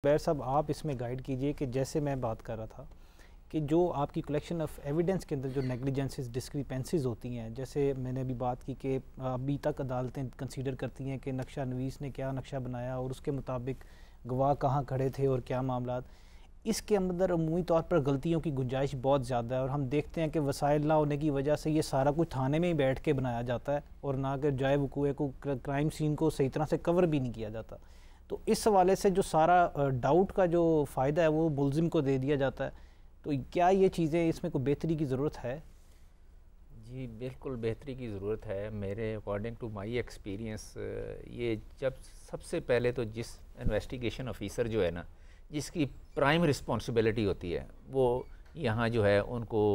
बैर साहब आप इसमें गाइड कीजिए कि जैसे मैं बात कर रहा था कि जो आपकी कलेक्शन ऑफ एविडेंस के अंदर जो नेग्लिजेंसेस डिस्क्रिपेंसीज होती हैं, जैसे मैंने अभी बात की कि अभी तक अदालतें कंसीडर करती हैं कि नक्शा नवीस ने क्या नक्शा बनाया और उसके मुताबिक गवाह कहाँ खड़े थे और क्या मामला। इसके अंदर अमूमी तौर पर गलतियों की गुंजाइश बहुत ज़्यादा है और हम देखते हैं कि वसाइल ना होने की वजह से ये सारा कुछ थाने में ही बैठ के बनाया जाता है और ना कि जाए वकूए को, क्राइम सीन को सही तरह से कवर भी नहीं किया जाता। तो इस हवाले से जो सारा डाउट का जो फ़ायदा है वो मुल्ज़िम को दे दिया जाता है। तो क्या ये चीज़ें, इसमें कोई बेहतरी की ज़रूरत है? जी बिल्कुल बेहतरी की ज़रूरत है। मेरे अकॉर्डिंग टू माई एक्सपीरियंस ये जब सबसे पहले तो जिस इन्वेस्टिगेशन ऑफिसर जो है ना, जिसकी प्राइम रिस्पॉन्सिबिलिटी होती है, वो यहाँ जो है उनको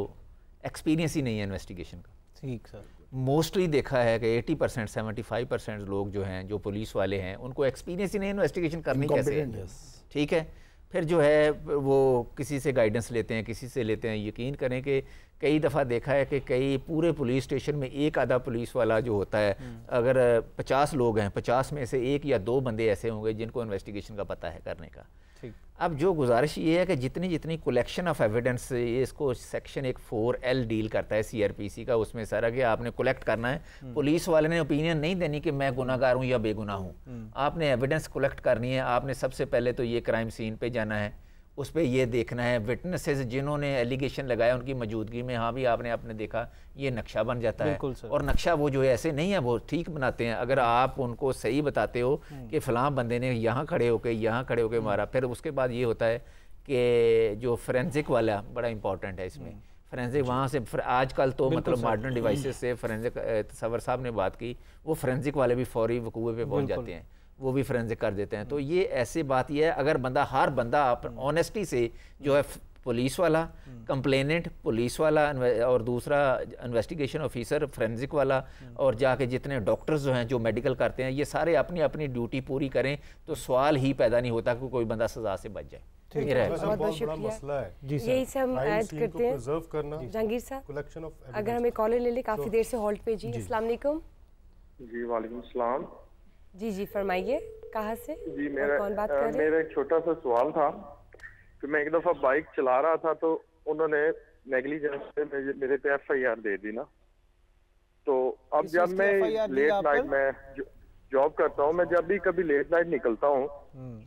एक्सपीरियंस ही नहीं है इन्वेस्टिगेशन का। ठीक सर। मोस्टली देखा है कि 80% 75% लोग जो हैं, जो पुलिस वाले हैं, उनको एक्सपीरियंस ही नहीं इन्वेस्टिगेशन करनी कैसे है। ठीक है, फिर जो है वो किसी से गाइडेंस लेते हैं, किसी से लेते हैं। यकीन करें कि कई दफ़ा देखा है कि कई पूरे पुलिस स्टेशन में एक आधा पुलिस वाला जो होता है, अगर 50 लोग हैं, 50 में से 1 या 2 बंदे ऐसे होंगे जिनको इन्वेस्टिगेशन का पता है करने का। अब जो गुजारिश ये है कि जितनी जितनी कलेक्शन ऑफ एविडेंस, इसको सेक्शन 4L डील करता है CRPC का, उसमें सारा कि आपने कलेक्ट करना है। पुलिस वाले ने ओपिनियन नहीं देनी कि मैं गुनाहगार हूँ या बेगुनाह हूँ, आपने एविडेंस कलेक्ट करनी है। आपने सबसे पहले तो ये क्राइम सीन पे जाना है, उस पर ये देखना है विटनेसेस जिन्होंने एलिगेशन लगाया उनकी मौजूदगी में, हाँ भी आपने देखा ये नक्शा बन जाता है। और नक्शा वो जो है ऐसे नहीं है, वो ठीक बनाते हैं। अगर आप उनको सही बताते हो कि फ़लाँ बंदे ने यहाँ खड़े होके मारा, फिर उसके बाद ये होता है कि जो फोरेंसिक वाला बड़ा इंपॉर्टेंट है इसमें। फोरेंसिक वहाँ से आजकल तो मतलब मॉडर्न डिवाइसेस से फोरेंसिक सवर साहब ने बात की, वो फोरेंसिक वाले भी फौरी वकूए पे पहुँच जाते हैं, वो भी फोरेंसिक कर देते हैं। तो ये ऐसी बात ये है, अगर हर बंदा ऑनेस्टी से जो है, पुलिस वाला कंप्लेनेंट, पुलिस वाला और दूसरा इन्वेस्टिगेशन ऑफिसर फोरेंसिक वाला, और जाके जितने डॉक्टर्स जो हैं जो मेडिकल करते हैं, ये सारे अपनी अपनी ड्यूटी पूरी करें तो सवाल ही पैदा नहीं होता कि कोई बंदा सजा से बच जाए। बहुत बड़ा मसला है, यही से हम ऐड करते हैं। जहांगीर साहब अगर हमें कॉलर ले ले, काफी देर से होल्ड पे। जी अस्सलाम वालेकुम। जी वालेकुम सलाम। जी फरमाइए, कहाँ से जी? कौन बात कर रहे हैं? मेरा एक छोटा सा सवाल था कि मैं एक दफा बाइक चला रहा था तो उन्होंने नेग्लिजेंस से मेरे पे FIR दे दी ना। तो अब जब मैं लेट नाइट में जॉब करता हूँ, मैं जब भी कभी लेट नाइट निकलता हूँ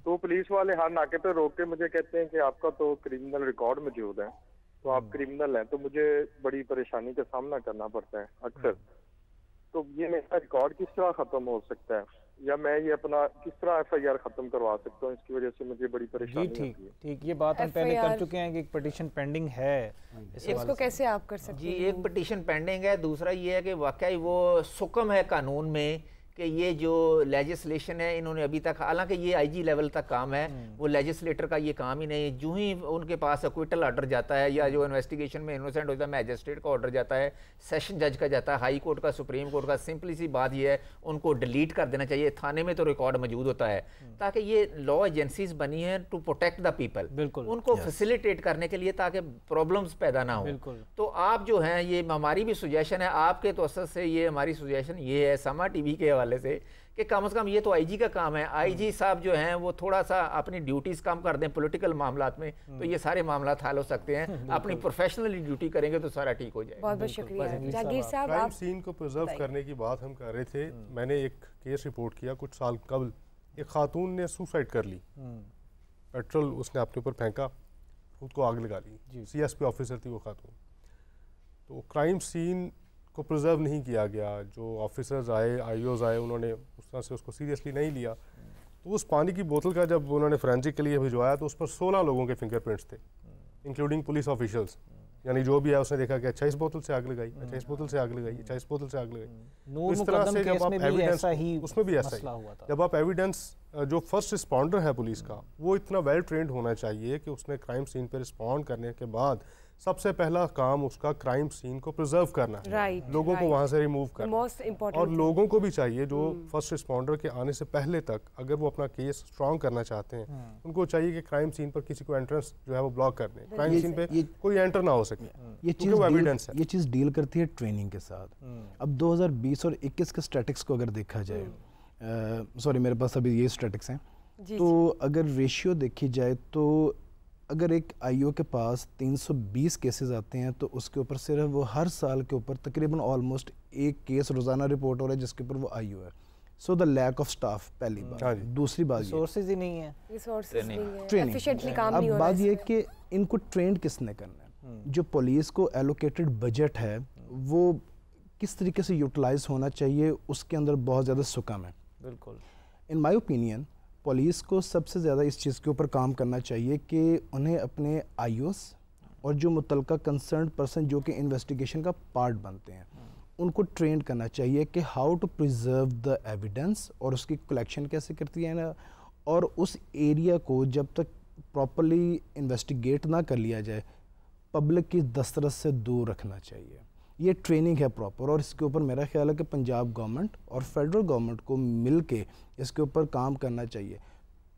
तो पुलिस वाले हर नाके पे रोक के मुझे कहते हैं कि आपका तो क्रिमिनल रिकॉर्ड मौजूद है, तो आप क्रिमिनल हैं। तो मुझे बड़ी परेशानी का सामना करना पड़ता है अक्सर। तो ये मेरा रिकॉर्ड किस तरह खत्म हो सकता है, या मैं ये अपना किस तरह FIR खत्म करवा सकता हूँ? इसकी वजह से मुझे बड़ी परेशानी होती है। ठीक, ये बात हम पहले कर चुके हैं कि एक पिटीशन पेंडिंग है, इसको कैसे आप कर सकते हैं? जी एक पिटीशन पेंडिंग है। दूसरा ये है कि वाकई वो सुकम है कानून में कि ये जो लेजिस्लेशन है, इन्होंने अभी तक, हालांकि ये IG लेवल तक काम है, वो लेजिस्लेटर का ये काम ही नहीं। जो ही उनके पास एक्विटल ऑर्डर जाता है, या जो इन्वेस्टिगेशन में इनोसेंट होता है, मैजिस्ट्रेट का ऑर्डर जाता है, सेशन जज का जाता है, हाई कोर्ट का, सुप्रीम कोर्ट का, सिंपली सी बात ये है उनको डिलीट कर देना चाहिए। थाने में तो रिकॉर्ड मौजूद होता है, ताकि ये लॉ एजेंसीज बनी है टू प्रोटेक्ट द पीपल, उनको फैसिलिटेट करने के लिए, ताकि प्रॉब्लम्स पैदा ना हो। तो आप जो हैं, ये हमारी भी सुजेशन है, आपके तो असर से ये हमारी सुजेशन ये है समा TV के हवाले से कि कम से कम ये तो IG का काम है। IG साहब जो हैं वो थोड़ा सा अपनी ड्यूटीज कम कर दें पॉलिटिकल मामलात में, तो ये सारे मामलात हल हो सकते हैं। अपनी प्रोफेशनली ड्यूटी करेंगे तो सारा ठीक हो जाएगा। बहुत बहुत शुक्रिया जहांगीर साहब। क्राइम सीन को प्रिजर्व करने की बात हम कर रहे थे। मैंने एक केस रिपोर्ट किया कुछ साल कबल, एक खातून ने सुसाइड कर ली, पेट्रोल उसने अपने ऊपर फेंका, खुद को आग लगा ली। CSP ऑफिसर थी वो खातून। तो क्राइम सीन को प्रिजर्व नहीं किया गया। जो ऑफिसर्स आए, IOs आए, उन्होंने उस तरह से उसको सीरियसली नहीं लिया। तो उस पानी की बोतल का जब उन्होंने फोरेंसिक के लिए भिजवाया तो उस पर 16 लोगों के फिंगरप्रिंट्स थे, इंक्लूडिंग पुलिस ऑफिशियल्स। यानी जो भी है उसने देखा कि अच्छा इस बोतल से आग लगाई, अच्छा इस बोतल से आग लगाई, अच्छा इस बोतल से आग लगाई। इस तरह से जब आप एविडेंस, उसमें भी ऐसा ही, जब आप एविडेंस, जो फर्स्ट रिस्पॉन्डर है पुलिस का, वो इतना वेल ट्रेंड होना चाहिए कि उसने क्राइम सीन पर रिस्पॉन्ड करने के बाद सबसे पहला काम उसका क्राइम सीन को प्रिजर्व करना है, लोगों को वहाँ से रिमूव करना। और लोगों को भी चाहिए जो फर्स्ट रिस्पॉन्डर के आने से पहले तक अगर वो अपना केस स्ट्रॉन्ग करना चाहते हैं, उनको चाहिए कि क्राइम सीन पर किसी को एंट्रेंस जो है वो ब्लॉक कर दें, क्राइम सीन पे कोई एंटर ना हो सके। ये चीज़ डील करती है ट्रेनिंग के साथ। अब 2020 और 21 के स्टैटिक्स को अगर देखा जाए, सॉरी मेरे पास अभी ये स्टैटिक्स हैं, तो अगर रेशियो देखी जाए तो अगर एक आईओ के पास 320 केसेस आते हैं तो उसके ऊपर सिर्फ वो हर साल के ऊपर तकरीबन ऑलमोस्ट एक केस रोज़ाना रिपोर्ट हो रहा है जिसके ऊपर वो आईओ है। So the lack of staff पहली बात। दूसरी बात रिसोर्सेज ही नहीं है, ट्रेनिंग। अब बात ये कि इनको ट्रेन किसने करना है, जो पुलिस को एलोकेटेड बजट है वो किस तरीके से यूटिलाइज होना चाहिए, उसके अंदर बहुत ज़्यादा सुकम है। बिल्कुल। इन माई ओपिनियन पुलिस को सबसे ज़्यादा इस चीज़ के ऊपर काम करना चाहिए कि उन्हें अपने आईओस और जो मुतलका कंसर्न पर्सन जो कि इन्वेस्टिगेशन का पार्ट बनते हैं उनको ट्रेन करना चाहिए कि how to preserve the evidence और उसकी कलेक्शन कैसे करती है ना, और उस एरिया को जब तक प्रॉपर्ली इन्वेस्टिगेट ना कर लिया जाए पब्लिक की दस्तरस से दूर रखना चाहिए। ये ट्रेनिंग है प्रॉपर, और इसके ऊपर मेरा ख्याल है कि पंजाब गवर्नमेंट और फेडरल गवर्नमेंट को मिल के इसके ऊपर काम करना चाहिए।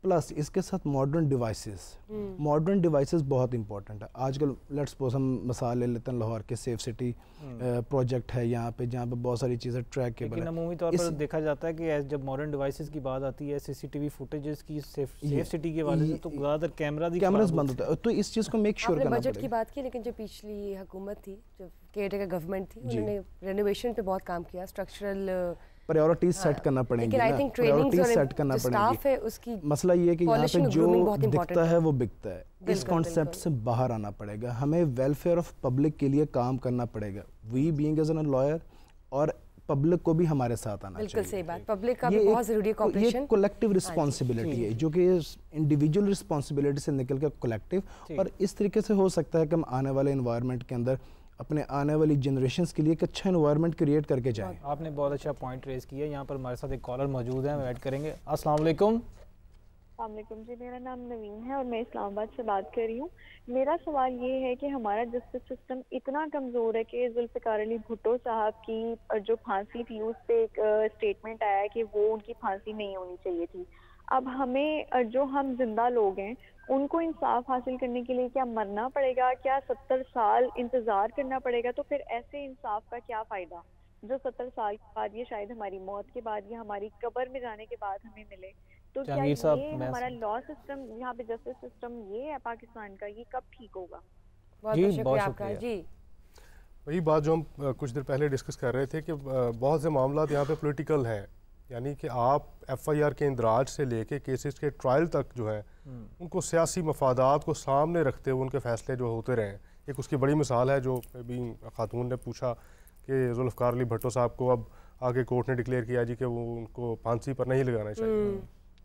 प्लस इसके साथ मॉडर्न डिवाइसेस बहुत इंपॉर्टेंट है आजकल। लेट्स सपोज हम मिसाल ले लेते हैं लाहौर के सेफ सिटी प्रोजेक्ट है यहाँ पे, जहाँ पे बहुत सारी चीज़ें ट्रैकेबल है। लेकिन अमूमी तौर पर देखा जाता है कि जब मॉडर्न डिवाइसेस की बात आती है, सीसीटीवी फुटेजेस की सेफ सिटी के वाले से तो ज़्यादातर कैमरास बंद होता है। तो इस चीज़ को मेक श्योर करना पड़ेगा। बजट की बात की, लेकिन जो पिछली हुकूमत थी, जो केयरटेकर गवर्नमेंट थी, उन्होंने रेनोवेशन पे बहुत काम किया, स्ट्रक्चरल प्रायोरिटीज सेट करना पड़ेंगी ना, प्रायोरिटीज सेट करना पड़ेगी। मसला ये है कि यहाँ पे जो दिखता है वो बिकता है। इस कॉन्सेप्ट से बाहर आना पड़ेगा, हमें वेलफेयर ऑफ पब्लिक के लिए काम करना पड़ेगा। We being as an lawyer, और पब्लिक को भी हमारे साथ आना चाहिए। बिल्कुल सही बात, पब्लिक का भी बहुत जरूरी कोऑपरेशन। ये कलेक्टिव रिस्पांसिबिलिटी है जो कि इंडिविजुअल रिस्पांसिबिलिटी से निकल कर कलेक्टिव, और इस तरीके से हो सकता है कि हम आने वाले एनवायरनमेंट के अंदर अपने आने वाली जनरेशंस के लिए एक अच्छा एनवायरनमेंट क्रिएट करके जाएं। आपने बहुत अच्छा पॉइंट रेज किया। यहाँ पर हमारे साथ एक कॉलर मौजूद है, हम ऐड करेंगे। अस्सलाम वालेकुम। अस्सलाम जी, मेरा नाम नवीन है और मैं इस्लामाबाद से बात कर रही हूँ। मेरा सवाल ये है कि हमारा जस्टिस सिस्टम इतना कमज़ोर है कि जुल्फ़िकार अली भुट्टो साहब की जो फांसी थी उस पर एक स्टेटमेंट आया कि वो उनकी फांसी नहीं होनी चाहिए थी। अब हमें जो हम जिंदा लोग हैं उनको इंसाफ हासिल करने के लिए क्या मरना पड़ेगा, क्या 70 साल इंतज़ार करना पड़ेगा? तो फिर ऐसे इंसाफ का क्या फ़ायदा जो 70 साल के बाद, ये शायद हमारी मौत के बाद या हमारी कब्र में जाने के बाद हमें मिले। तो क्या ये हमारा लॉ सिस्टम, यहाँ पे जस्टिस सिस्टम ये है पाकिस्तान का, ये कब ठीक होगा? बहुत शुक्रिया आपका जी। वही बात जो हम कुछ देर पहले डिस्कस कर रहे थे कि बहुत से मामला यहाँ पे पॉलिटिकल हैं, यानी कि आप एफआईआर के इंदराज से लेके केसेस के ट्रायल तक जो है उनको सियासी मफादात को सामने रखते हुए उनके फैसले जो होते रहे। एक उसकी बड़ी मिसाल है जो अभी खातून ने पूछा कि जुल्फ़िकार अली भुट्टो साहब को अब आगे कोर्ट ने डिक्लेयर किया जी कि वो उनको फांसी पर नहीं लगाना चाहिए।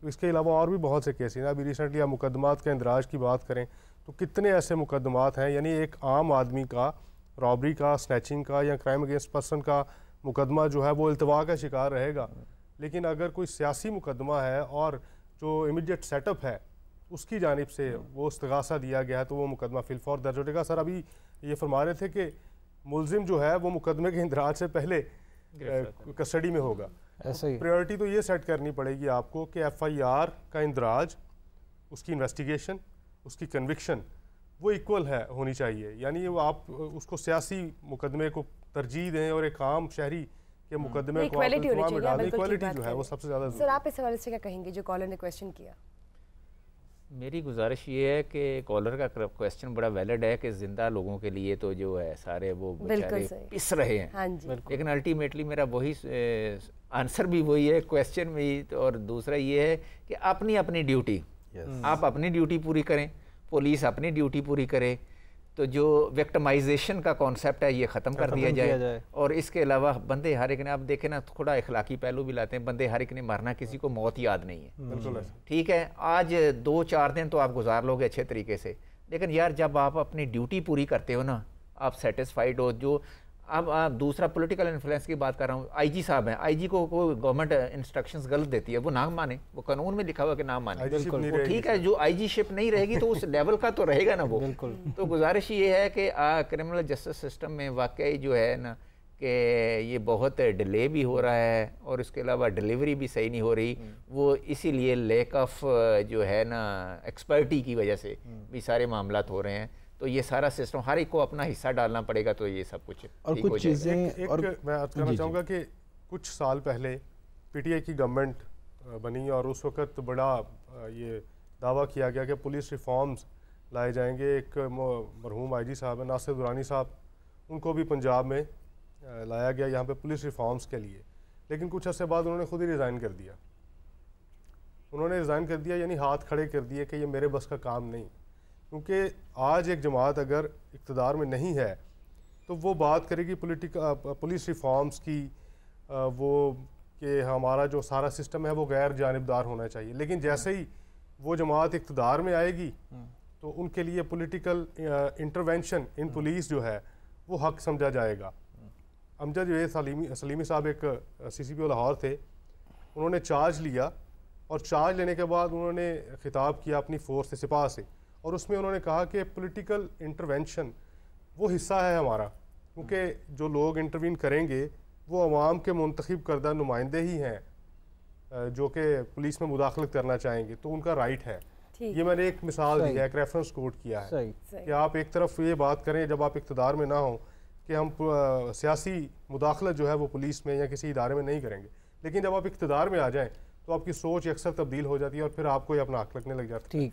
तो इसके अलावा और भी बहुत से केस हैं। अभी रिसेंटली आप मुकदमात के इंदराज की बात करें तो कितने ऐसे मुकदमात हैं, यानी एक आम आदमी का रॉबरी का, स्नैचिंग का या क्राइम अगेंस्ट पर्सन का मुकदमा जो है वो इल्तवा का शिकार रहेगा, लेकिन अगर कोई सियासी मुकदमा है और जो इमीडिएट सेटअप है उसकी जानिब से वो इस्तगासा दिया गया है तो वो मुकदमा फिलफौर दर्ज हो जाएगा। सर अभी ये फरमा रहे थे कि मुलजिम जो है वो मुकदमे के इंदराज से पहले कस्टडी में होगा। ऐसे ही प्रायोरिटी तो ये सेट करनी पड़ेगी आपको कि एफआईआर का इंदराज, उसकी इन्वेस्टिगेशन, उसकी कन्विक्शन वो इक्वल है होनी चाहिए, यानी वो आप उसको सियासी मुकदमे को तरजीह दें और एक आम शहरी के मुकदमे को इक्वालिटी जो है वो सबसे ज़्यादा। सर आप इस हवाले से क्या कहेंगे जो कॉलर ने क्वेश्चन किया? मेरी गुजारिश ये है कि कॉलर का क्वेश्चन बड़ा वैलिड है कि ज़िंदा लोगों के लिए तो जो है सारे वो बेचारे पिस रहे हैं। हाँ जी। लेकिन अल्टीमेटली मेरा वही आंसर भी वही है, क्वेश्चन भी, और दूसरा ये है कि अपनी अपनी ड्यूटी, आप अपनी ड्यूटी पूरी करें, पुलिस अपनी ड्यूटी पूरी करे, तो जो विक्टिमाइजेशन का कॉन्सेप्ट है ये ख़त्म कर दिया जाए। और इसके अलावा बंदे हर एक ने, आप देखें ना, थोड़ा इखलाकी पहलू भी लाते हैं, बंदे हर एक ने मरना, किसी को मौत याद नहीं है। ठीक है, आज 2-4 दिन तो आप गुजार लोगे अच्छे तरीके से, लेकिन यार जब आप अपनी ड्यूटी पूरी करते हो ना, आप सेटिस्फाइड हो। जो अब दूसरा पॉलिटिकल इन्फ्लुएंस की बात कर रहा हूँ, आईजी साहब हैं, आईजी को कोई गवर्नमेंट इंस्ट्रक्शंस गलत देती है, वो ना माने, वो कानून में लिखा हुआ कि ना माने, वो ठीक है। जो आईजी शिप नहीं रहेगी तो उस लेवल का तो रहेगा ना वो। तो गुजारिश ये है कि क्रिमिनल जस्टिस सिस्टम में वाकई जो है ना कि ये बहुत डिले भी हो रहा है और इसके अलावा डिलीवरी भी सही नहीं हो रही। वो इसीलिए लैक ऑफ जो है ना एक्सपर्टी की वजह से भी सारे मामलात हो रहे हैं। तो ये सारा सिस्टम हर एक को अपना हिस्सा डालना पड़ेगा, तो ये सब कुछ और कुछ चीज़ें। और मैं कहना चाहूँगा कि कुछ साल पहले पीटीआई की गवर्नमेंट बनी और उस वक़्त बड़ा ये दावा किया गया कि पुलिस रिफॉर्म्स लाए जाएंगे। एक मरहूम आईजी साहब है नासिर दुरानी साहब, उनको भी पंजाब में लाया गया यहाँ पे पुलिस रिफॉर्म्स के लिए, लेकिन कुछ अर्से बाद उन्होंने खुद ही रिज़ाइन कर दिया। उन्होंने रिज़ाइन कर दिया यानी हाथ खड़े कर दिए कि ये मेरे बस का काम नहीं, क्योंकि आज एक जमात अगर इक़्तिदार में नहीं है तो वो बात करेगी पुलिस रिफॉर्म्स की, वो कि हमारा जो सारा सिस्टम है वो गैर जानिबदार होना चाहिए। लेकिन जैसे ही वो जमात इक़्तिदार में आएगी तो उनके लिए पॉलिटिकल इंटरवेंशन इन पुलिस जो है वो हक समझा जाएगा। अमजद जवेद सलीमी साहब एक CCPO लाहौर थे, उन्होंने चार्ज लिया और चार्ज लेने के बाद उन्होंने खिताब किया अपनी फोर्स से, सिपाह से, और उसमें उन्होंने कहा कि पॉलिटिकल इंटरवेंशन वो हिस्सा है हमारा, क्योंकि जो लोग इंटरवीन करेंगे वो अवाम के मुंतखब करदा नुमाइंदे ही हैं जो कि पुलिस में मुदाखलत करना चाहेंगे, तो उनका राइट है। ये मैंने एक मिसाल दी है, एक रेफरेंस कोट किया है कि आप एक तरफ ये बात करें जब आप इक़्तिदार में ना हो कि हम सियासी मुदाखलत जो है वो पुलिस में या किसी इदारे में नहीं करेंगे, लेकिन जब आप इक़्तिदार में आ जाएं तो आपकी सोच अक्सर तब्दील हो जाती है और फिर आपको ही अपना हक लगने लग जाता है।